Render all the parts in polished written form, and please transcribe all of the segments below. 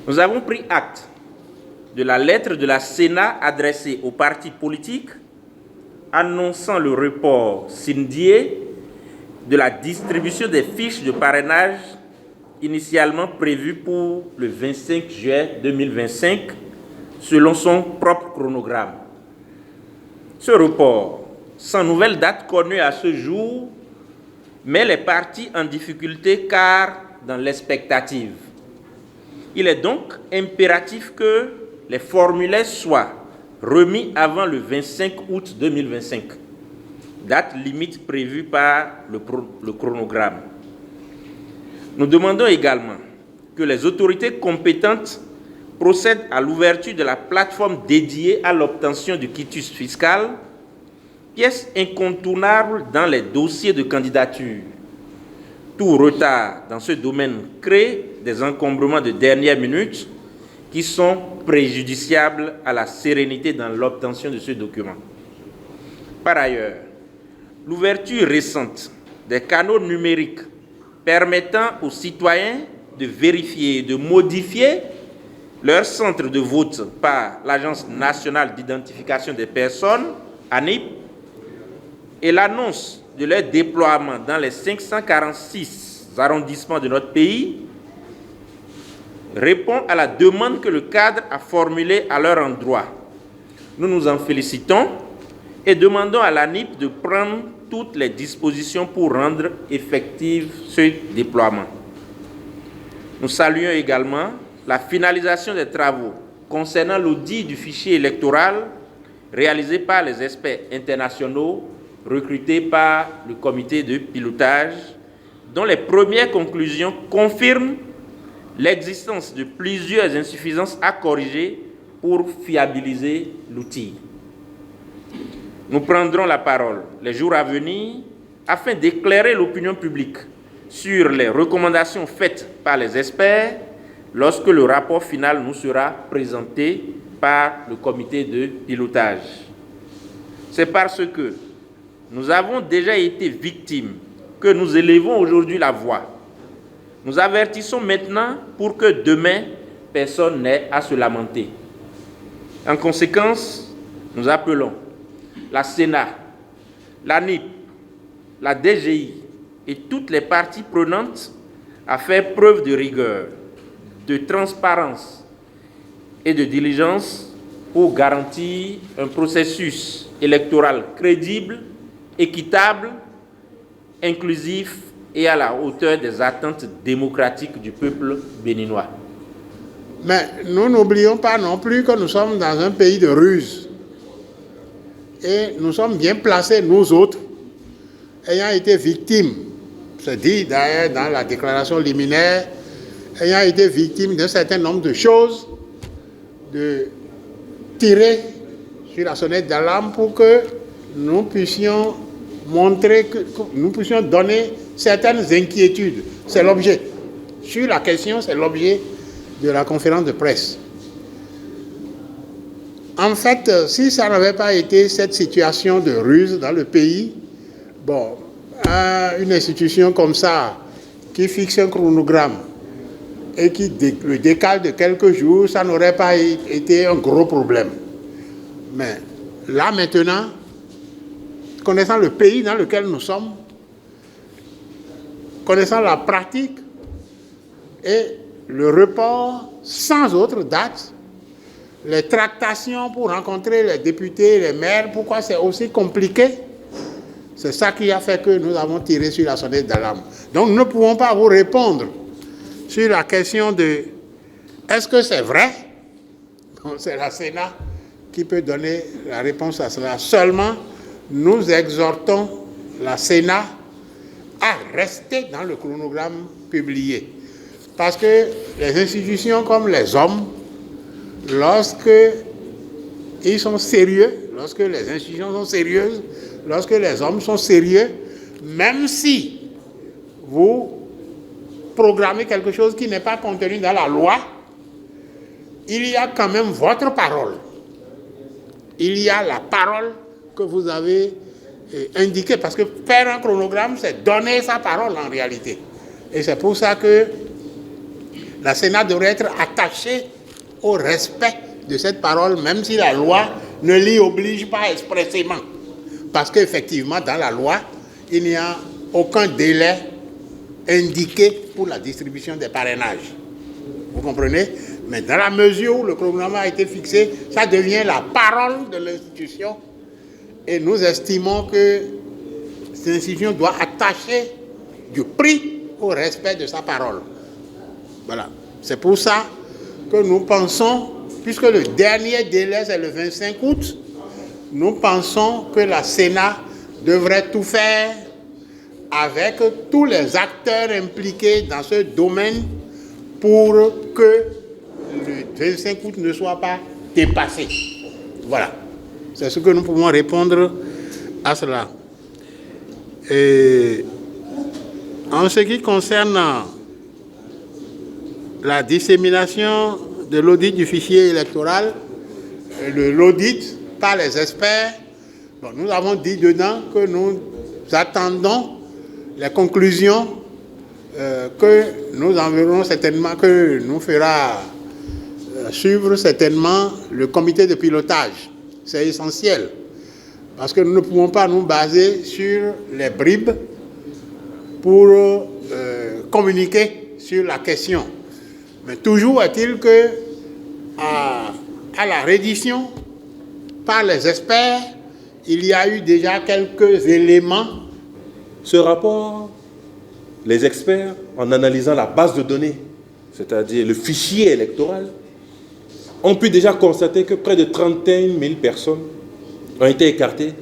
Nous avons pris acte de la lettre de la Sénat adressée aux partis politiques annonçant le report signé de la distribution des fiches de parrainage initialement prévues pour le 25 juillet 2025 selon son propre chronogramme. Ce report, sans nouvelle date connue à ce jour, met les partis en difficulté car dans l'expectative. Il est donc impératif que les formulaires soient remis avant le 25 août 2025, date limite prévue par le chronogramme. Nous demandons également que les autorités compétentes procèdent à l'ouverture de la plateforme dédiée à l'obtention du quitus fiscal, pièce incontournable dans les dossiers de candidature. Tout retard dans ce domaine crée des encombrements de dernière minute qui sont préjudiciables à la sérénité dans l'obtention de ce document. Par ailleurs, l'ouverture récente des canaux numériques permettant aux citoyens de vérifier et de modifier leur centre de vote par l'Agence nationale d'identification des personnes, ANIP, et l'annonce de leur déploiement dans les 546 arrondissements de notre pays répond à la demande que le cadre a formulée à leur endroit. Nous nous en félicitons et demandons à l'ANIP de prendre toutes les dispositions pour rendre effectif ce déploiement. Nous saluons également la finalisation des travaux concernant l'audit du fichier électoral réalisé par les experts internationaux recrutés par le comité de pilotage, dont les premières conclusions confirment l'existence de plusieurs insuffisances à corriger pour fiabiliser l'outil. Nous prendrons la parole les jours à venir afin d'éclairer l'opinion publique sur les recommandations faites par les experts lorsque le rapport final nous sera présenté par le comité de pilotage. C'est parce que nous avons déjà été victimes que nous élevons aujourd'hui la voix. Nous avertissons maintenant pour que demain, personne n'ait à se lamenter. En conséquence, nous appelons la Sénat, l'ANIP, la DGI et toutes les parties prenantes à faire preuve de rigueur, de transparence et de diligence pour garantir un processus électoral crédible, équitable, inclusif et à la hauteur des attentes démocratiques du peuple béninois. Mais nous n'oublions pas non plus que nous sommes dans un pays de ruse. Et nous sommes bien placés, nous autres, ayant été victimes, c'est dit d'ailleurs dans la déclaration liminaire, ayant été victimes d'un certain nombre de choses, de tirer sur la sonnette d'alarme pour que nous puissions montrer, que nous puissions donner certaines inquiétudes. C'est l'objet. Sur la question, c'est l'objet de la conférence de presse. En fait, si ça n'avait pas été cette situation de ruse dans le pays, bon, une institution comme ça, qui fixe un chronogramme et qui le décale de quelques jours, ça n'aurait pas été un gros problème. Mais là maintenant, connaissant le pays dans lequel nous sommes, connaissant la pratique et le report sans autre date, les tractations pour rencontrer les députés, les maires, pourquoi c'est aussi compliqué? C'est ça qui a fait que nous avons tiré sur la sonnette d'alarme. Donc nous ne pouvons pas vous répondre sur la question de est-ce que c'est vrai? C'est la Sénat qui peut donner la réponse à cela. Seulement, nous exhortons la Sénat à rester dans le chronogramme publié. Parce que les institutions comme les hommes, lorsque ils sont sérieux, lorsque les institutions sont sérieuses, lorsque les hommes sont sérieux, même si vous programmez quelque chose qui n'est pas contenu dans la loi, il y a quand même votre parole. Il y a la parole que vous avez indiquée. Parce que faire un chronogramme, c'est donner sa parole en réalité. Et c'est pour ça que la Sénat devrait être attachée au respect de cette parole, même si la loi ne l'y oblige pas expressément. Parce qu'effectivement, dans la loi, il n'y a aucun délai indiqué pour la distribution des parrainages. Vous comprenez? Mais dans la mesure où le chronogramme a été fixé, ça devient la parole de l'institution. Et nous estimons que cette institution doit attacher du prix au respect de sa parole. Voilà. C'est pour ça que nous pensons, puisque le dernier délai c'est le 25 août, nous pensons que la Sénat devrait tout faire avec tous les acteurs impliqués dans ce domaine pour que le 25 août ne soit pas dépassé. Voilà. C'est ce que nous pouvons répondre à cela. Et en ce qui concerne la dissémination de l'audit du fichier électoral, l'audit par les experts, bon, nous avons dit dedans que nous attendons les conclusions que nous enverrons certainement, que nous fera suivre certainement le comité de pilotage. C'est essentiel, parce que nous ne pouvons pas nous baser sur les bribes pour communiquer sur la question. Mais toujours est-il que à la reddition par les experts, il y a eu déjà quelques éléments. Ce rapport, les experts, en analysant la base de données, c'est-à-dire le fichier électoral, ont pu déjà constater que près de 31 000 personnes ont été écartées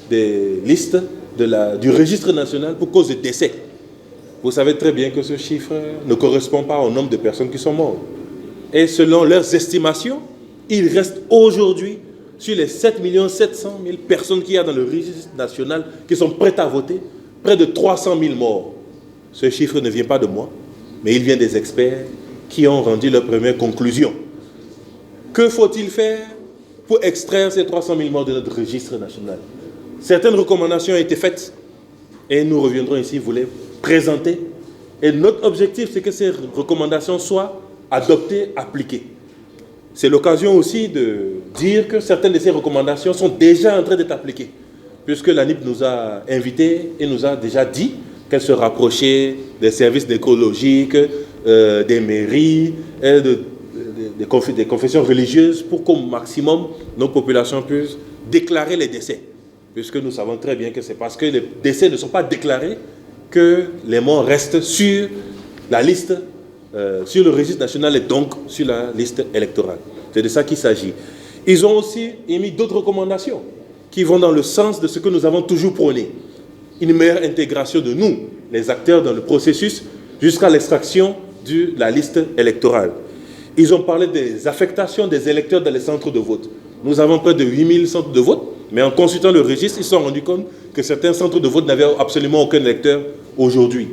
des listes du registre national pour cause de décès. Vous savez très bien que ce chiffre ne correspond pas au nombre de personnes qui sont mortes. Et selon leurs estimations, il reste aujourd'hui, sur les 7 700 000 personnes qu'il y a dans le registre national qui sont prêtes à voter, près de 300 000 morts. Ce chiffre ne vient pas de moi, mais il vient des experts qui ont rendu leurs premières conclusions. Que faut-il faire pour extraire ces 300 000 morts de notre registre national? Certaines recommandations ont été faites et nous reviendrons ici vous les présenter. Et notre objectif, c'est que ces recommandations soient adoptées, appliquées. C'est l'occasion aussi de dire que certaines de ces recommandations sont déjà en train d'être appliquées, puisque l'ANIP nous a invités et nous a déjà dit qu'elle se rapprochait des services écologiques, des mairies, et des confessions religieuses pour qu'au maximum nos populations puissent déclarer les décès. Puisque nous savons très bien que c'est parce que les décès ne sont pas déclarés que les morts restent sur la liste, sur le registre national et donc sur la liste électorale. C'est de ça qu'il s'agit. Ils ont aussi émis d'autres recommandations qui vont dans le sens de ce que nous avons toujours prôné. Une meilleure intégration de nous, les acteurs, dans le processus jusqu'à l'extraction de la liste électorale. Ils ont parlé des affectations des électeurs dans les centres de vote. Nous avons près de 8000 centres de vote, mais en consultant le registre, ils se sont rendus compte que certains centres de vote n'avaient absolument aucun électeur aujourd'hui.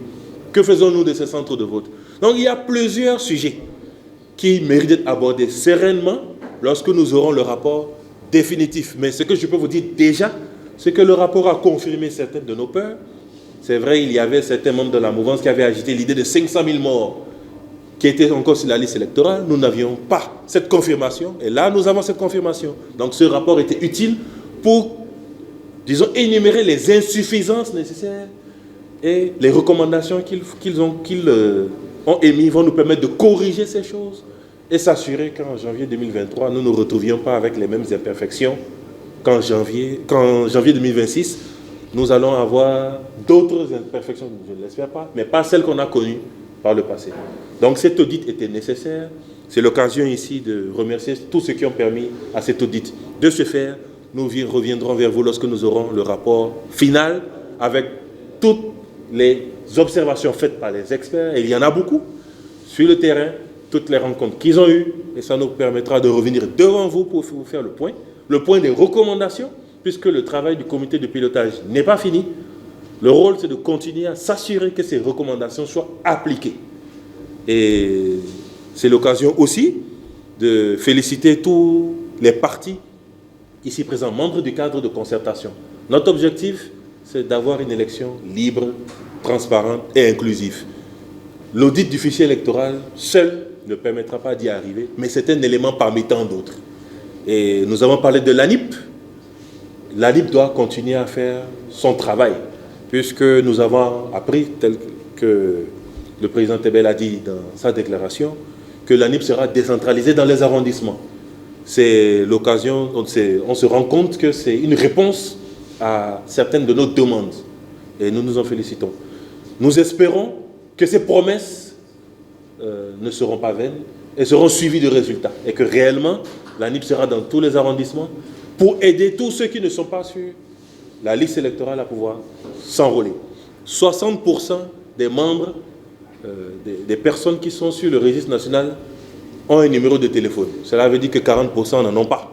Que faisons-nous de ces centres de vote? Donc il y a plusieurs sujets qui méritent d'être abordés sereinement lorsque nous aurons le rapport définitif. Mais ce que je peux vous dire déjà, c'est que le rapport a confirmé certaines de nos peurs. C'est vrai, il y avait certains membres de la mouvance qui avaient agité l'idée de 500 000 morts qui étaient encore sur la liste électorale. Nous n'avions pas cette confirmation. Et là, nous avons cette confirmation. Donc ce rapport était utile pour, disons, énumérer les insuffisances nécessaires et les recommandations qu'ils ont émises vont nous permettre de corriger ces choses et s'assurer qu'en janvier 2023, nous ne nous retrouvions pas avec les mêmes imperfections qu'en janvier 2026. Nous allons avoir d'autres imperfections, je ne l'espère pas, mais pas celles qu'on a connues par le passé. Donc cet audit était nécessaire. C'est l'occasion ici de remercier tous ceux qui ont permis à cet audit de se faire. Nous reviendrons vers vous lorsque nous aurons le rapport final avec toutes les observations faites par les experts. Et il y en a beaucoup sur le terrain, toutes les rencontres qu'ils ont eues. Et ça nous permettra de revenir devant vous pour vous faire le point des recommandations, puisque le travail du comité de pilotage n'est pas fini. Le rôle, c'est de continuer à s'assurer que ces recommandations soient appliquées. Et c'est l'occasion aussi de féliciter tous les partis ici présents, membres du cadre de concertation. Notre objectif, c'est d'avoir une élection libre, transparente et inclusive. L'audit du fichier électoral, seul, ne permettra pas d'y arriver, mais c'est un élément parmi tant d'autres. Et nous avons parlé de l'ANIP. L'ANIP doit continuer à faire son travail, puisque nous avons appris, tel que le président Tebel a dit dans sa déclaration, que l'ANIP sera décentralisée dans les arrondissements. C'est l'occasion, on se rend compte que c'est une réponse à certaines de nos demandes. Et nous nous en félicitons. Nous espérons que ces promesses ne seront pas vaines et seront suivies de résultats. Et que réellement, l'ANIP sera dans tous les arrondissements pour aider tous ceux qui ne sont pas sur la liste électorale à pouvoir s'enrôler. 60% des membres, des personnes qui sont sur le registre national ont un numéro de téléphone. Cela veut dire que 40% n'en ont pas.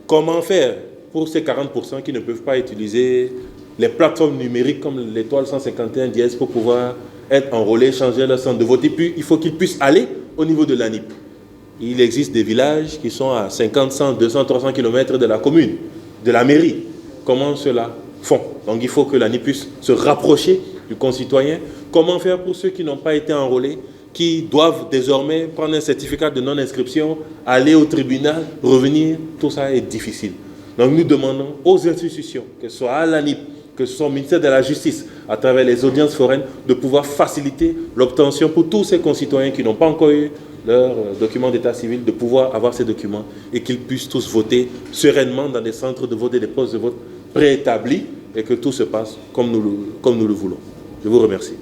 Comment faire pour ces 40% qui ne peuvent pas utiliser les plateformes numériques comme l'étoile 151 dièse pour pouvoir être enrôlés, changer leur centre de vote? Et puis, il faut qu'ils puissent aller au niveau de l'ANIP. Il existe des villages qui sont à 50, 100, 200, 300 km de la commune, de la mairie. Comment cela font? Donc, il faut que l'ANIP puisse se rapprocher du concitoyen. Comment faire pour ceux qui n'ont pas été enrôlés, qui doivent désormais prendre un certificat de non-inscription, aller au tribunal, revenir? Tout ça est difficile. Donc nous demandons aux institutions, que ce soit à l'ANIP, que ce soit au ministère de la Justice, à travers les audiences foraines, de pouvoir faciliter l'obtention pour tous ces concitoyens qui n'ont pas encore eu leur document d'état civil, de pouvoir avoir ces documents et qu'ils puissent tous voter sereinement dans des centres de vote et des postes de vote préétablis et que tout se passe comme nous le voulons. Je vous remercie.